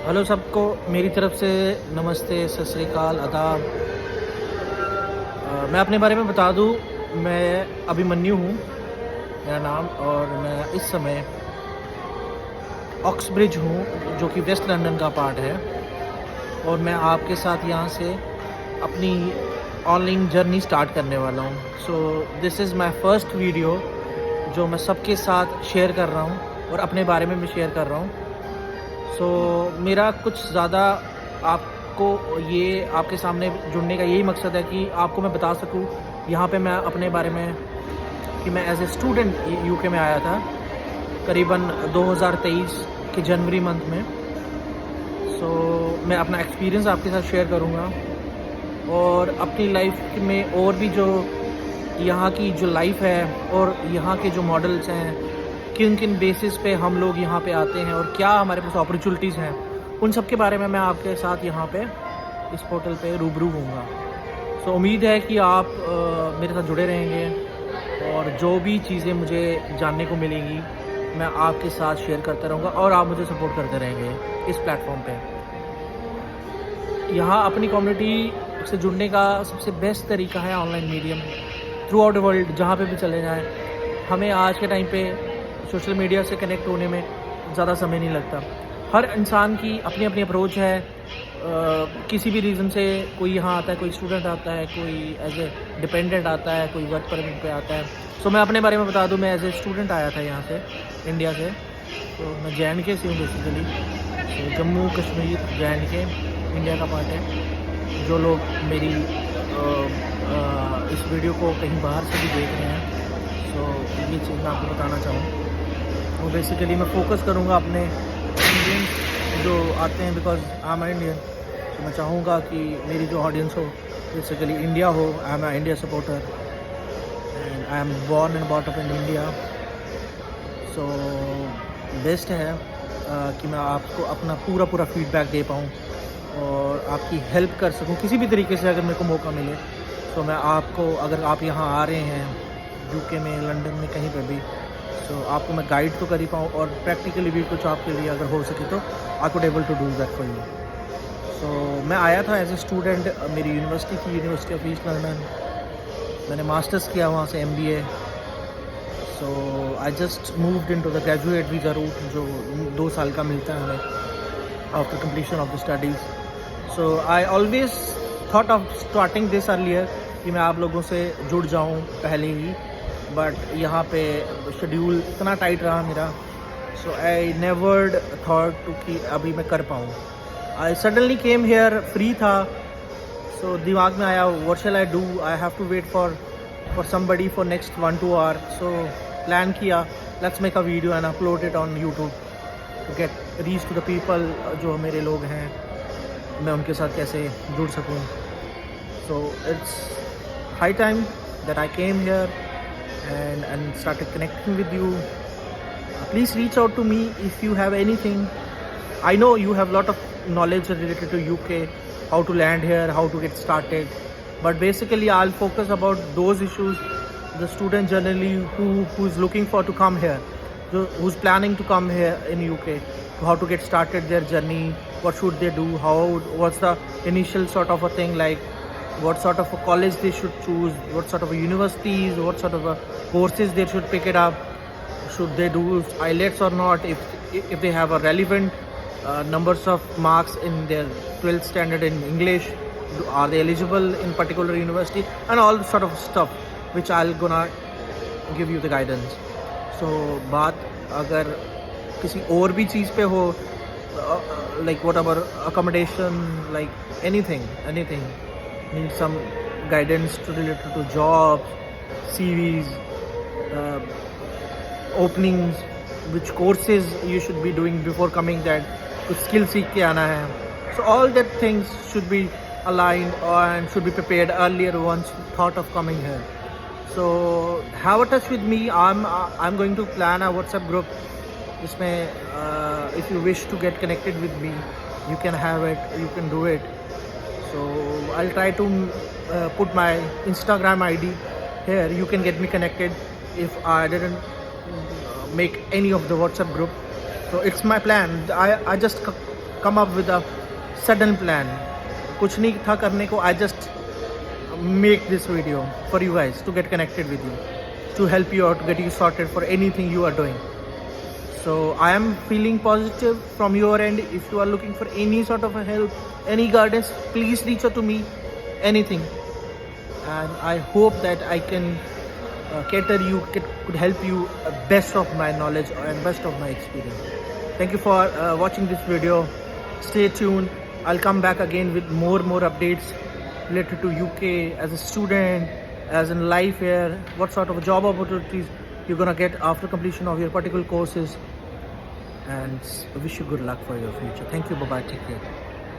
Hello सबको मेरी तरफ से नमस्ते, सत श्री अकाल, आदाब। मैं अपने बारे में बता दूं, मैं अभिमन्यु हूं मेरा नाम, और मैं इस समय ऑक्सब्रिज हूं जो कि वेस्ट लंदन का पार्ट है, और मैं आपके साथ यहां से अपनी ऑनलाइन जर्नी स्टार्ट करने वाला हूं। So this is my first video जो मैं सबके साथ शेयर कर रहा हूं और अपने बारे में भी शेयर कर रहा हूं। मेरा कुछ ज़्यादा आपको ये आपके सामने जुड़ने का यही मकसद है कि आपको मैं बता सकूं यहाँ पे मैं अपने बारे में कि मैं एज ए स्टूडेंट यूके में आया था करीबन 2023 के जनवरी मंथ में। मैं अपना एक्सपीरियंस आपके साथ शेयर करूँगा, और अपनी लाइफ में और भी जो यहाँ की जो लाइफ है और यहाँ के जो मॉडल्स हैं, किन किन बेसिस पे हम लोग यहाँ पे आते हैं और क्या हमारे पास अपॉर्चुनिटीज़ हैं, उन सब के बारे में मैं आपके साथ यहाँ पे इस पोर्टल पे रूबरू हूँगा। उम्मीद है कि आप मेरे साथ जुड़े रहेंगे, और जो भी चीज़ें मुझे जानने को मिलेंगी मैं आपके साथ शेयर करता रहूँगा, और आप मुझे सपोर्ट करते रहेंगे इस प्लेटफॉर्म पे। यहाँ अपनी कम्युनिटी से जुड़ने का सबसे बेस्ट तरीका है online medium. Through out the world जहाँ पे भी चले जाएं, हमें आज के टाइम पे सोशल मीडिया से कनेक्ट होने में ज़्यादा समय नहीं लगता। हर इंसान की अपनी अपनी अप्रोच है। किसी भी रीज़न से कोई यहाँ आता है, कोई स्टूडेंट आता है, कोई एज ए डिपेंडेंट आता है, कोई वर्क परमिट पे आता है। मैं अपने बारे में बता दूँ, मैं एज ए स्टूडेंट आया था यहाँ से, इंडिया से। मैं JNK से हूँ basically. Jammu Kashmir JNK India का पार्ट है। जो लोग मेरी इस वीडियो को कहीं बाहर से भी देख रहे हैं, ये चीज़ मैं आपको बताना चाहूँ। तो बेसिकली मैं फोकस करूँगा अपने इंडियंस जो आते हैं, बिकॉज आई एम इंडियन। तो मैं चाहूँगा कि मेरी जो ऑडियंस हो बेसिकली इंडिया हो। I am India supporter and I am born and bought up in India. Best है कि मैं आपको अपना पूरा फीडबैक दे पाऊँ और आपकी हेल्प कर सकूँ किसी भी तरीके से, अगर मेरे को मौका मिले। मैं आपको, अगर आप यहाँ आ रहे हैं यूके में, लंदन में, कहीं पर भी, आपको मैं गाइड तो कर ही पाऊँ, और प्रैक्टिकली भी कुछ आपके लिए अगर हो सके तो I could able to do that for you. मैं आया था एज ए स्टूडेंट मेरी यूनिवर्सिटी की, यूनिवर्सिटी ऑफ ईस्ट लंदन। मैंने मास्टर्स किया वहाँ से, MBA। I just moved into the graduate visa route, जो 2 साल का मिलता है हमें after completion of the studies. I always thought of starting this earlier कि मैं आप लोगों से जुड़ जाऊँ पहले ही, बट यहाँ पे शेड्यूल इतना टाइट रहा मेरा। आई नेवर थॉट टू कि अभी मैं कर पाऊँ। I suddenly came here, free था, दिमाग में आया what shall I do, I have to wait for somebody for next 1-2 hour. Plan किया, let's make a video and upload it on YouTube to get reach to the people जो मेरे लोग हैं, मैं उनके साथ कैसे जुड़ सकूँ। It's high time that I came here and started connecting with you. Please reach out to me if you have anything. I know you have a lot of knowledge related to UK, how to land here, how to get started, but basically I'll focus about those issues the student generally who's looking for to come here, who's planning to come here in UK, how to get started their journey, what should they do, what's the initial sort of a thing, like what sort of a college they should choose, what sort of a universities, what sort of a courses they should pick it up, should they do IELTS or not, if they have a relevant numbers of marks in their 12th standard in English, are they eligible in particular university, and all sort of stuff which I'll gonna give you the guidance. बात अगर किसी और भी चीज़ पे हो, like whatever accommodation, like anything, need some guidance related to jobs, CVs, openings, which courses you should be doing before coming, that कुछ skill सीख के आना है. All that things should be aligned and should be prepared earlier once thought of coming here. Have a touch with me. I'm going to plan a WhatsApp group. If you wish to get connected with me, you can have it, you can do it. I'll try to put my Instagram ID here. You can get me connected if I didn't make any of the WhatsApp group. It's my plan. I just come up with a sudden plan. कुछ नहीं था करने को. I just make this video for you guys to get connected with you, to help you out, to get you sorted for anything you are doing. So I am feeling positive from your end. If you are looking for any sort of a help, any guidance, please reach out to me. Anything, and I hope that I can cater you, could help you best of my knowledge and best of my experience. Thank you for watching this video. Stay tuned. I'll come back again with more updates related to UK as a student, as in life here, what sort of job opportunities you're gonna get after completion of your particular courses, and I wish you good luck for your future. Thank you. Bye bye. Take care.